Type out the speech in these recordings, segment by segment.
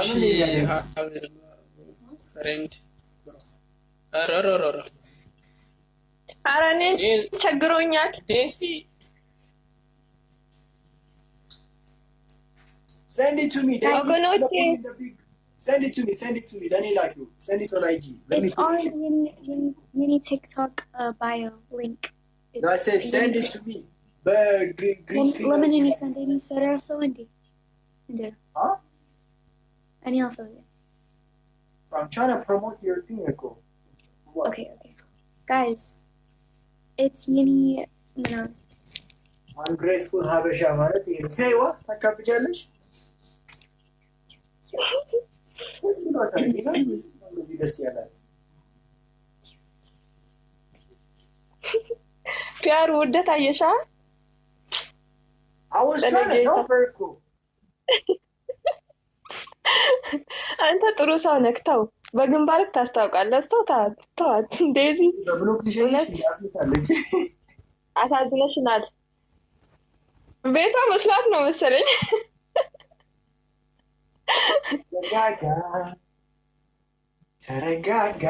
She have a friend. ኧረ እኔን ቸግሮኛል። Daisy, Send it to me. Then ወገኖቼ put in the big. Send it to me. Send it to me. Let me like you. Send it on IG. Let me It's put on it. Yeni TikTok bio link. No, I said send it to me. But green screen. Lemon and send any soda so indeed. Huh? Any also. I'm trying to promote your thing, Nicole. What? Okay. Guys, it's Yeni. No. Ungrateful Habesha ማለት ይሄ ነው። ተይዋ ታካብጃለሽ። እዚህ ደስ ያላት ፒያር ውርደት አየሻ? I was trying to help her እኮ። አንተ ጥሩ ሰው ነህ። ተው በግንባርክ ታስታውቃለህ። ሰው ተዋት። ዴዚ በብሎክ ልሸኝሽ ያፍልታለች። አሳዝነሽናል። ቤቷ መስላት ነው መሰለኝ። ተረጋጋ።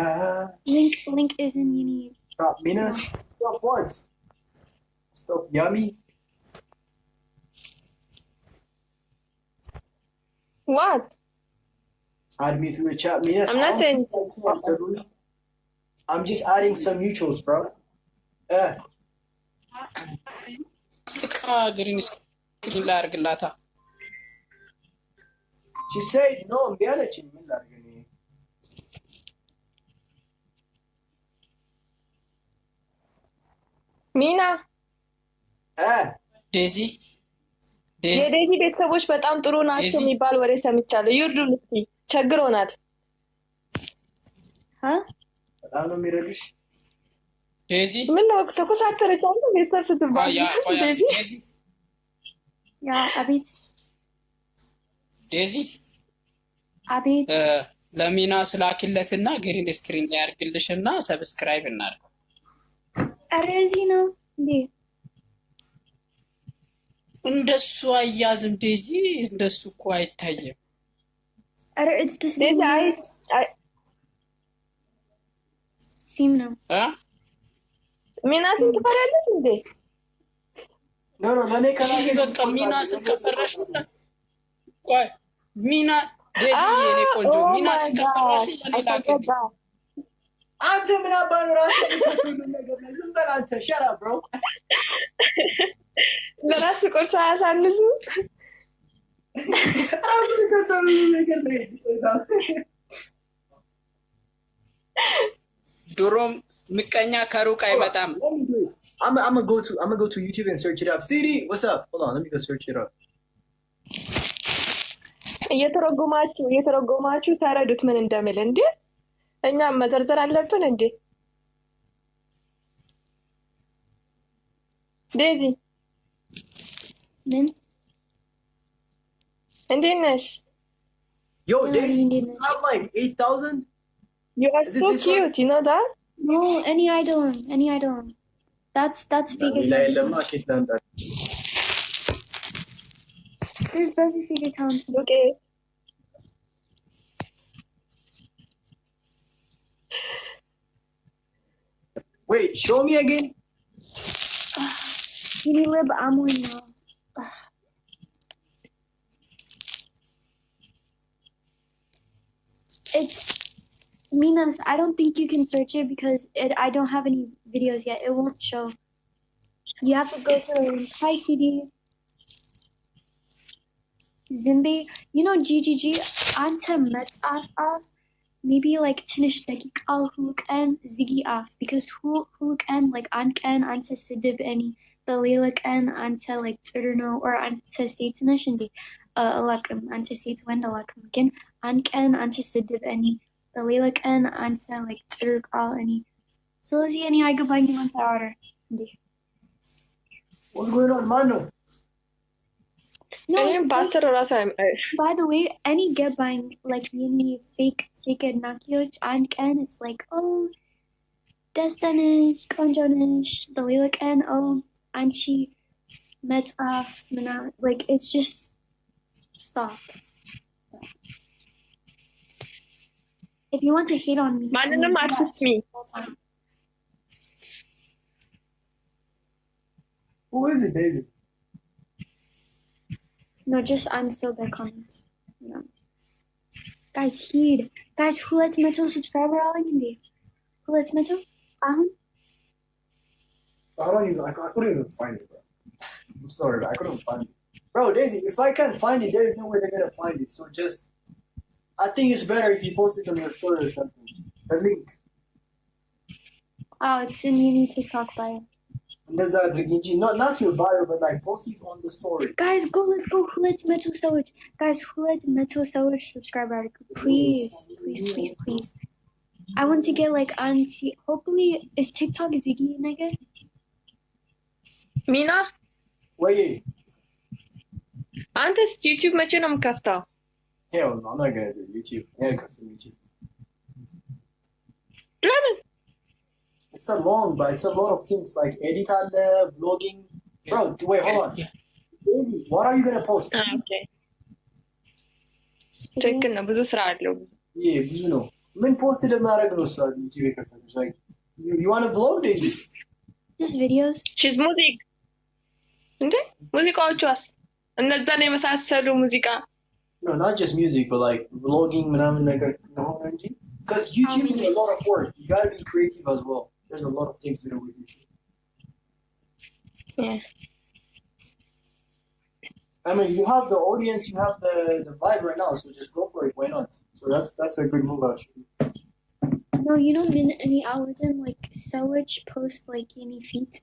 Link is in Yeni. Stop Minas. Stop what? Stop Yummy. What? Add me through a chat, Minas. I'm not saying. I'm just adding some mutuals, bro. green screen ላድርግላታ። She said no, እምቢ አለችኝ። ምን ላድርግ እኔ? ሚና ዴዚ የዴዚ ቤተሰቦች በጣም ጥሩ ናቸው የሚባል ወሬ ሰምቻለሁ። ይርዱን እስኪ ቸግሮናል። በጣም ነው የሚረዱሽ። ዴዚ ምን ነው ተኮሳተረች አንተ ቤተሰብ ስትባል ዴዚ ያ አቤት ዴዚ አቤት ለሚና ስላኪለትና ግሪን ስክሪን ላይ አድርግልሽና ሰብስክራይብ እናድርግ። ኧረ እዚህ ነው እንዴ? እንደሱ አያዝም ዴዚ፣ እንደሱ እኮ አይታየም። ኧረ it's the ዴዚ same ነው። ሚና ስንት ትፈራለች እንዴ? ኖ ለኔ ከላሽ በቃ ሚና ስንከፈራሽ ቆይ ሚና ዴዚ የኔ ቆንጆ ሚና ስንከፈራሽ ለኔ ላከልኝ። አንተ ምን አባኑ ራስህ ሁሉ ነገር ላይ ዝም በል አንተ ሸራ ብሮ። ለራስ ቁርስ አያሳንሱ ራሱ ከተሉ ነገር ላይ ድሮም ምቀኛ ከሩቅ አይመጣም። I'm gonna go to YouTube and search it up. CD, what's up? Hold on, let me go search it up. እየተረጎማችሁ ተረዱት ምን እንደምል እንዴ? እኛም መዘርዘር አለብን እንዴ? ዴዚ ምን እንዴት ነሽ? Yo, Daisy, you have like 8,000? You are so cute, you know that? No, any idol. That's fake account. There's busy fake accounts. Okay. Wait, show me again. Unilib Amoy now. It's Minas. I don't think you can search it because I don't have any videos yet. It won't show. You have to go to Hi CD. Zimbe. You know GGG. Anta Metz off. Maybe like Tinish Dakik al Hulk Ziggy off. Because Hulk like Anken Anta Sidib any the Lalak Anta like Turno or Anta Satanish and the Alakum Anta Sat Wendalakum again. Anken Anta Sidib any the Lalak Anta like Turk all any. So is he any I go buying you once I order. What's going on, Mano? No, by the way, any get buying like any fake Nakioch and it's like Destinish, Konjonish, the Lilac and Anchi Metz off like it's just stop. If you want to hate on me, ማንንም do that አትስሚ። all the time. Who is it, Daisy? No, just answer their comments. You know. Guys, heed. Guys, who lets Metal subscriber all in India? Who lets Metal? I couldn't even find it, bro. I'm sorry, I couldn't find it. Bro, Daisy, if I can't find it, there is no way they're gonna find it. So just, I think it's better if you post it on your story or something. The link. Oh, it's in Uni TikTok bio. And there's a not your bio, but like post it on the story. Guys, go, let's go. Who lets Metal Sewage? Guys, who lets Metal Sewage subscribe article? Please, please, please, please. I want to get like Anchi. Hopefully, is TikTok Ziggy nigga? ሚና Wait, አንተስ ዩቲዩብ መቼ ነው የምከፍተው? hell no, I'm not gonna do YouTube. Yeah, custom YouTube. ለምን? It's a long, but it's a lot of things like edit, vlogging. Bro, wait, hold on. Yeah. Daisy, what are you gonna post? ኦኬ ትክክል ነው። ብዙ ስራ አለው። Yeah, you know. ምን ፖስት ለማድረግ ነው እሷ ዩቲዩብ የከፈተች? Like, you want to vlog, Daisy? Just videos. ሺዝ ሙዚክ እንዴ ሙዚቃዎቿስ እነዛን የመሳሰሉ ሙዚቃ No, not just music, but like vlogging, ምናምን ነገር ነው እንጂ. Because YouTube is a lot of work. You gotta be creative as well. There's a lot of things to do with YouTube. Yeah. I mean, you have the audience, you have the vibe right now, so just go for it. Why not? So that's a good move, actually. No, you know, min any algorithm like Sewage post like any feet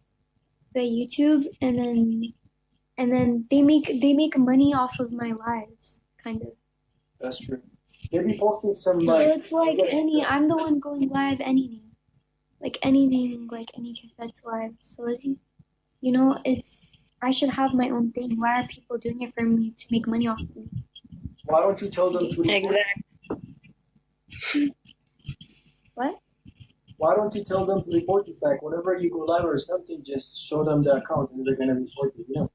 by YouTube, and then they make money off of my lives, kind of. That's true. They be posting some So like. it's like any. I'm the one going live anything, like anything, like any that's live. So is he, you know, it's. I should have my own thing. Why are people doing it for me to make money off of me? Why don't you tell them to report? Exactly. What? Why don't you tell them to report it? Like whenever you go live or something, just show them the account and they're gonna report it. You know.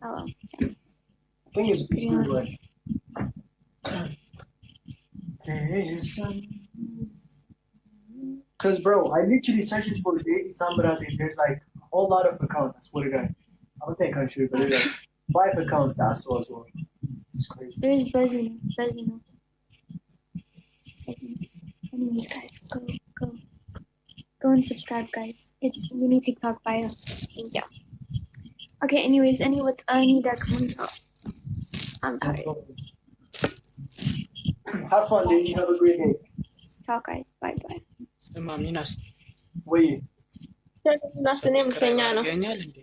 Oh. I think it's good, right? Cause bro, I literally searched for Daisy Tambarat and there's like a whole lot of accounts. I swear to God. I don't think I should, but there's like 5 accounts that I saw as well. It's crazy. There's Bezino. Anyways, guys, go and subscribe, guys. It's Uni TikTok bio. Thank you. Okay. Anyways, I need that coming up. I'm tired. Have fun, Daisy. Have a great day. Ciao, guys. Bye. ስማ ሚናስ Wait. ናስኔ ምተኛ ነው። ያገኛል እንዴ?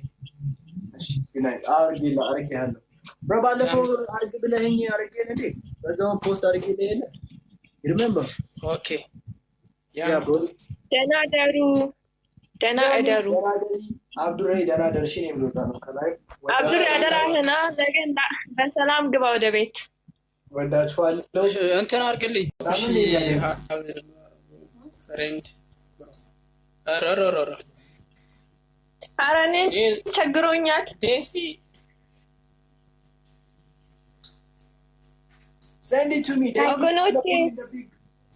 Good night. አርጌሃለሁ። Bro, ባለፈው አርግ ብለኸኝ አርጌን እንዴ? በዛውን ፖስት አርጌልህ የለ? You remember? ኦኬ Yeah, bro. ደህና እደሩ። ደህና እደሩ። አብዱሬ ደህና ደርሽ ነው ብሎታል። ከላይ አብዱር ያደራህና ነገ በሰላም ግባ ወደ ቤት። ወዳችኋለሁ። እንትን አድርግልኝ። እሺ ፍሬንድ ኧረ እኔን ቸግሮኛል። ዴሲ Send it to me. Daisy. ወገኖቼ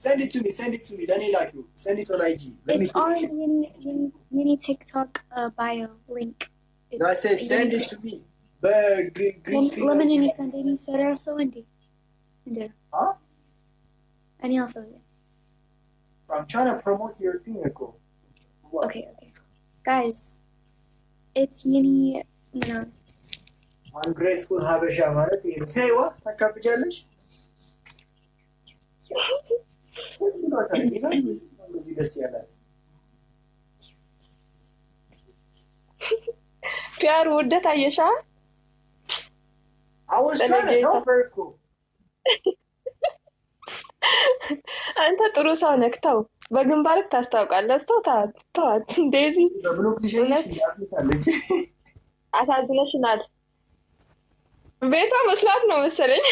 Send it to me. Let me like you. Send it on IG. Let me It's on Uni TikTok bio link. No, I said send it to me. The green screen. Lemon and Sunday and Sarah so Wendy. Huh? Any also yeah. I'm trying to promote your thing, Nicole. What? Okay. Guys, it's Uni, you know. Ungrateful Habesha ማለት ይሄ ነው። ተይዋ ታካብጃለሽ። እዚህ ደስ ያላት ፒያር ውደት አየሻ? I was trying to help her እኮ። አንተ ጥሩ ሰው ነህ። ተው በግንባርክ ታስታውቃለህ። ተዋት ዴዚ በብሎክ ልሸኝሽ እንዳፍልታለች። አሳዝነሽናል። ቤቷ መስሏት ነው መሰለኝ።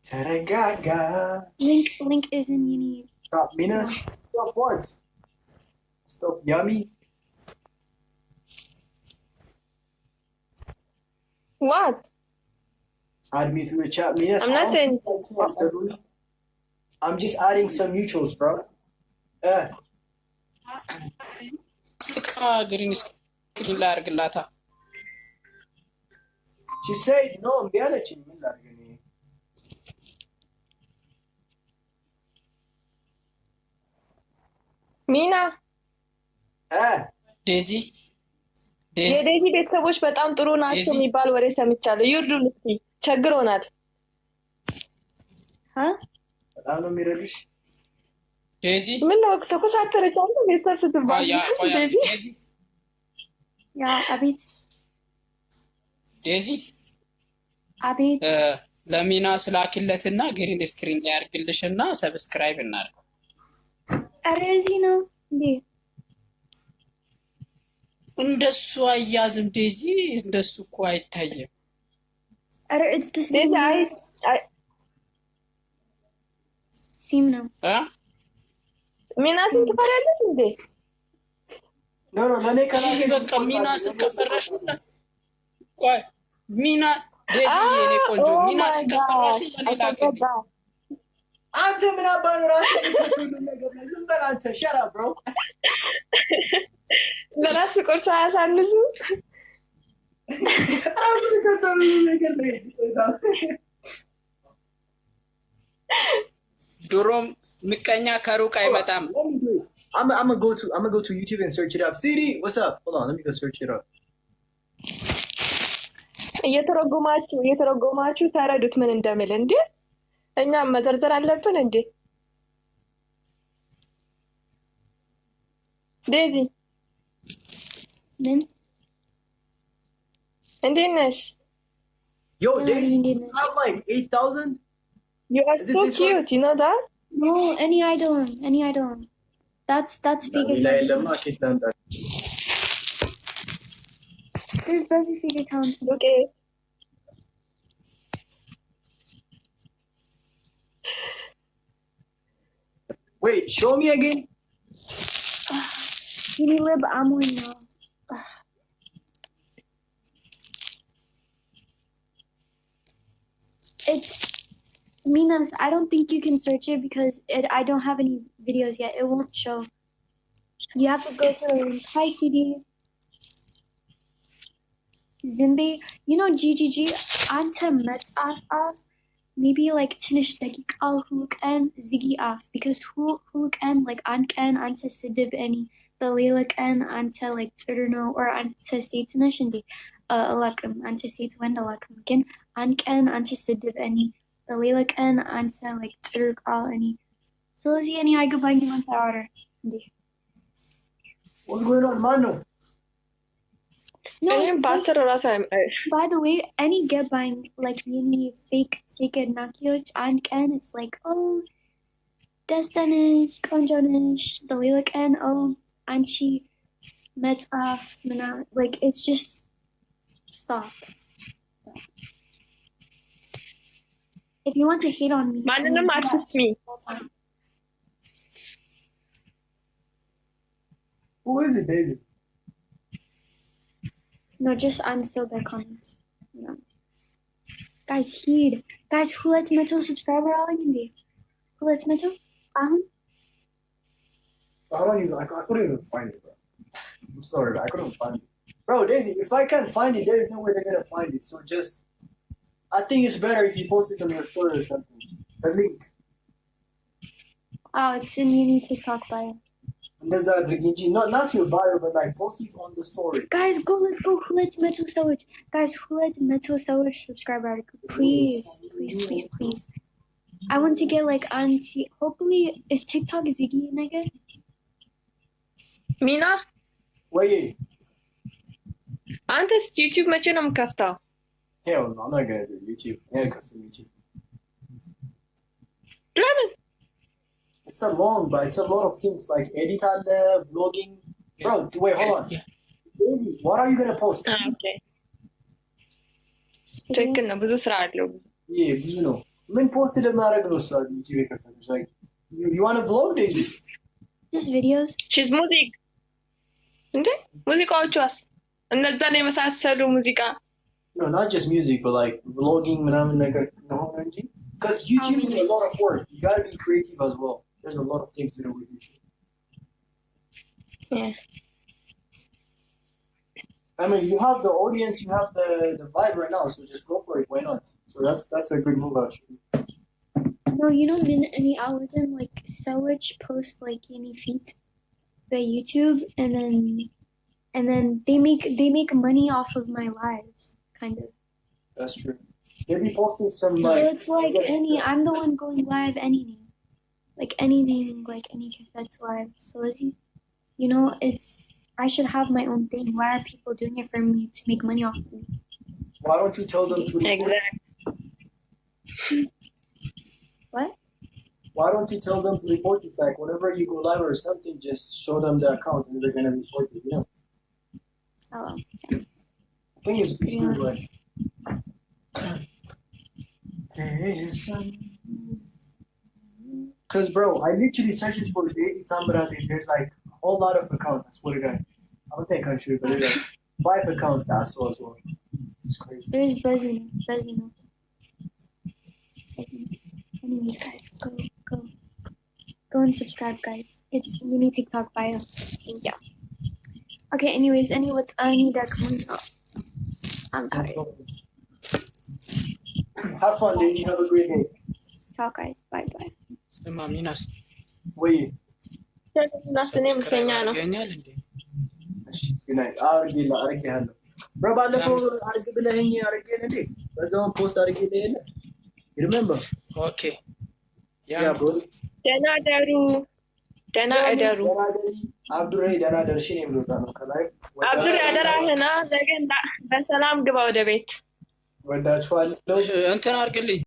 ተረጋጋ። Link is in Uni. Stop, Minas. Stop what? Stop, Yummy. What? Add me through the chat. Minas, I'm not saying. I'm just adding some mutuals, bro. ግሪን ስክሪን ላይ አድርግላታ። She said no, እምቢ አለችኝ። ምን ላድርግ እኔ? ሚና ዴዚ የዴዚ ቤተሰቦች በጣም ጥሩ ናቸው የሚባል ወሬ ሰምቻለሁ። ይርዱን እስኪ ቸግሮናል። በጣም ነው የሚረዱሽ። ዴዚ ምን ነው ተኮሳተረች አንተ ቤተሰብ ስትባል ዴዚ ያ አቤት ዴዚ አቤት ለሚና ስላኪለትና ግሪን ስክሪን ላይ አድርግልሽና ሰብስክራይብ እናድርግ። ኧረ እዚህ ነው እንዴ? እንደሱ አያዝም ዴዚ፣ እንደሱ እኮ አይታየም። ኧረ it's the same ሲም ነው። ሚና ትፈራለች እንዴ? ኖ ለኔ ከላሽ በቃ ሚና ስከፈራሽ ሁላ ቆይ ሚና ዴዚ የኔ ቆንጆ ሚና ስከፈራሽ ለኔ ላከኝ። አንተ ምን አባኑ ራስ ሁሉ ነገር ነው። ዝም በል አንተ ሸራ ብሮ። በራስ ቁርስ አያሳንሱ ራስ ከተሉ ነገር ነው። ድሮም ምቀኛ ከሩቅ አይመጣም። I'm gonna go to YouTube and search it up. CD, what's up? Hold on, let me go search it up. እየተረጎማችሁ ተረዱት ምን እንደምል እንዴ? እኛም መዘርዘር አለብን እንዴ? ዴዚ ምን እንዴት ነሽ? Yo, Daisy, you have like 8,000? You are so cute, you know that? No, any idol. That's fake account. There's busy fake accounts. Okay. Wait, show me again. Unilib Amoy now. It's Minas. I don't think you can search it because I don't have any videos yet. It won't show. You have to go to the link. Hi CD. Zimbe, you know GGG Anta Metzaf off. Maybe like Tinish Dakik al Hulken Ziggy off because Hulken like Anken Anta Sidib any the Lelaken Anta like Turno or Anta Satanish and the Alakum Anta Sat Wendalakum again Anken Anta Sidib any the Lelaken Anta like Turk all any. So let's see any I go buying you Anta order. What's going on, Mano? No, by the way, any get buying like any fake Nakioch and Ken, it's like Destinish, Konjonish, the Lilac and Anchi met off like it's just stop. If you want to hate on me, me. Who is it, Daisy? No, just answer their comments. Yeah. Guys, heed. Guys, who lets Metal subscriber all in India? Who lets Metal? I couldn't even find it, bro. I'm sorry, but I couldn't find it. Bro, Daisy, if I can't find it, there is no way they're gonna find it. So just, I think it's better if you post it on your story or something. The link. Oh, it's in Uni TikTok bio. Not your bio, but like post it on the story. Guys, let's go. Who lets Metal Sowage? Guys, who lets Metal Sowage subscribe article? Please. I want to get like Anchi. Hopefully, is TikTok Ziggy nigga? Mina? Wait. Antes YouTube መቼ ነው የምከፍተው? Hell no, I'm not gonna do YouTube. I'm gonna cut YouTube. ለምን? It's a lot of things like edit vlogging. Bro, wait, hold on. What are you gonna post? Okay. ትክክል ነው። ብዙ ስራ አለው። ብዙ ነው። ምን ፖስት ለማድረግ ነው እሷ ዩቲዩብ የከፈተች? Like, you want to vlog, Daisy? Just videos. She's music. እንዴ ሙዚቃዎቿስ እነዛን የመሳሰሉ ሙዚቃ No, not just music, but like vlogging, because YouTube is a lot of work. You gotta be creative as well. There's a lot of things to do with YouTube. Yeah. I mean, you have the audience, you have the vibe right now, so just go for it. Why not? So that's a good move actually. No, you know, any algorithm like Sewage post like any feet by YouTube, and then they make money off of my lives, kind of. That's true. They be posting some So it's like I'm the one going live anything, like anything, like anything that's live. So you know, I should have my own thing. Why are people doing it for me to make money off of me? Why don't you tell them to Exactly. What? Why don't you tell them to report you? Like whenever you go live or something, just show them the account and they're gonna report you. You know. Oh. I think it's good, right? Cause bro, I literally searched for Daisy Tambarati. There's like a whole lot of accounts. I swear to God. I don't think I'm sure, but there's like 5 accounts that I saw as well. It's crazy. There's Bezino. Anyways, guys, go and subscribe, guys. It's Uni TikTok bio. Thank you. Okay, anyways, what's that coming up? I'm tired. Have fun, Daisy. Have a great day. Ciao, guys. Bye. ስማ ሚናስ Wait. እናስኔም ተኛ ነው። ያገኛል እንዴ? Good night. አርጌሃለሁ። Bro, ባለፈው አርግ ብለኸኝ አርጌን እንዴ? በዛውን ፖስት አርጌልህ የለ? You remember? ኦኬ Yeah, bro. ደህና እደሩ። አብዱሬ ደህና ደርሽ ነው ብሎታል ነው ከላይ አብዱሬ አደራህና ነገ በሰላም ግባ ወደ ቤት። ወዳችኋለሁ። እንትን አድርግልኝ